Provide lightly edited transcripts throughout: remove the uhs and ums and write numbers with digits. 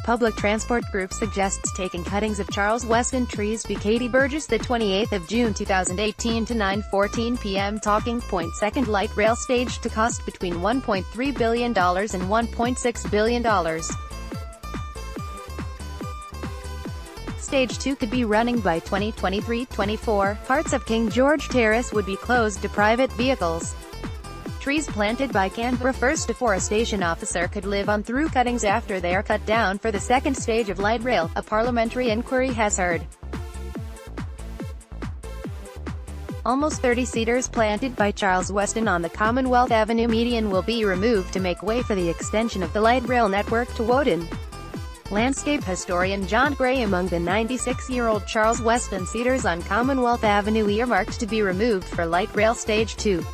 public transport group suggests taking cuttings of Charles Weston trees by Katie Burgess28 June 2018 to 9:14 p.m. Talking Point Second light rail stage to cost between $1.3 billion and $1.6 billion. Stage 2 could be running by 2023-24. Parts of King George Terrace would be closed to private vehicles. Trees planted by Canberra first afforestation officer could live on through cuttings after they are cut down for the second stage of light rail, a parliamentary inquiry has heard. Almost 30 cedars planted by Charles Weston on the Commonwealth Avenue median will be removed to make way for the extension of the light rail network to Woden. Landscape historian John Gray among the 96-year-old Charles Weston cedars on Commonwealth Avenue earmarked to be removed for light rail stage 2.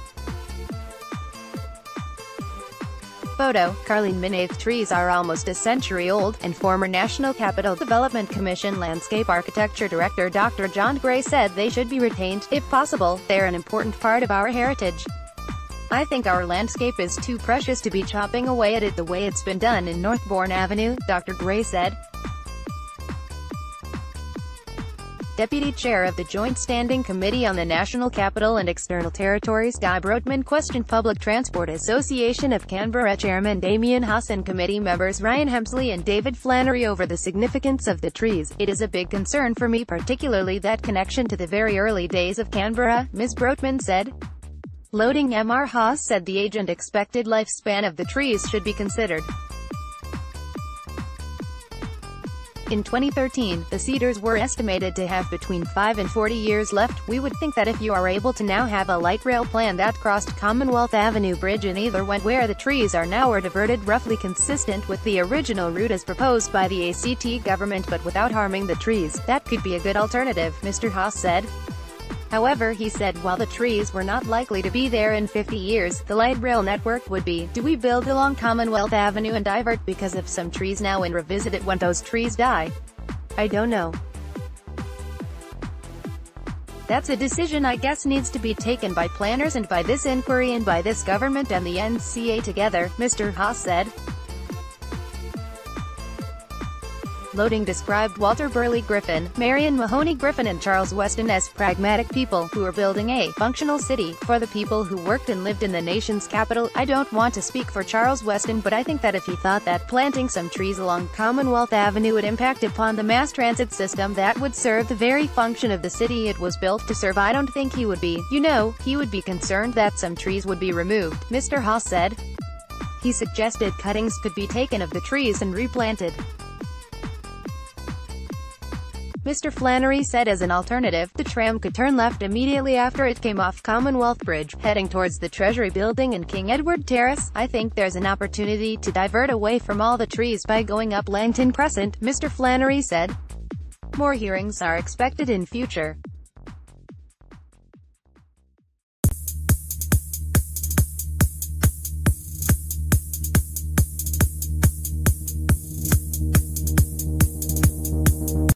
Photo: Carleen Minath. Trees are almost a century old, and former National Capital Development Commission Landscape Architecture Director Dr. John Gray said they should be retained, if possible. They're an important part of our heritage. I think our landscape is too precious to be chopping away at it the way it's been done in Northbourne Avenue, Dr. Gray said. Deputy Chair of the Joint Standing Committee on the National Capital and External Territories Guy Broadman questioned Public Transport Association of Canberra Chairman Damien Haas and committee members Ryan Hemsley and David Flannery over the significance of the trees. It is a big concern for me, particularly that connection to the very early days of Canberra, Ms. Broadman said. Loading Mr. Haas said the age and expected lifespan of the trees should be considered. In 2013, the cedars were estimated to have between 5 and 40 years left. We would think that if you are able to now have a light rail plan that crossed Commonwealth Avenue Bridge and either went where the trees are now or diverted roughly consistent with the original route as proposed by the ACT government but without harming the trees, that could be a good alternative, Mr. Haas said. However, he said while the trees were not likely to be there in 50 years, the light rail network would be. Do we build along Commonwealth Avenue and divert because of some trees now and revisit it when those trees die? I don't know. That's a decision I guess needs to be taken by planners and by this inquiry and by this government and the NCA together, Mr. Haas said. Loading described Walter Burley Griffin, Marion Mahoney Griffin and Charles Weston as pragmatic people who are building a functional city for the people who worked and lived in the nation's capital. I don't want to speak for Charles Weston, but I think that if he thought that planting some trees along Commonwealth Avenue would impact upon the mass transit system that would serve the very function of the city it was built to serve, I don't think he would be, he would be concerned that some trees would be removed, Mr. Haas said. He suggested cuttings could be taken of the trees and replanted. Mr. Flannery said as an alternative, the tram could turn left immediately after it came off Commonwealth Bridge, heading towards the Treasury Building and King Edward Terrace. I think there's an opportunity to divert away from all the trees by going up Langton Crescent, Mr. Flannery said. More hearings are expected in future.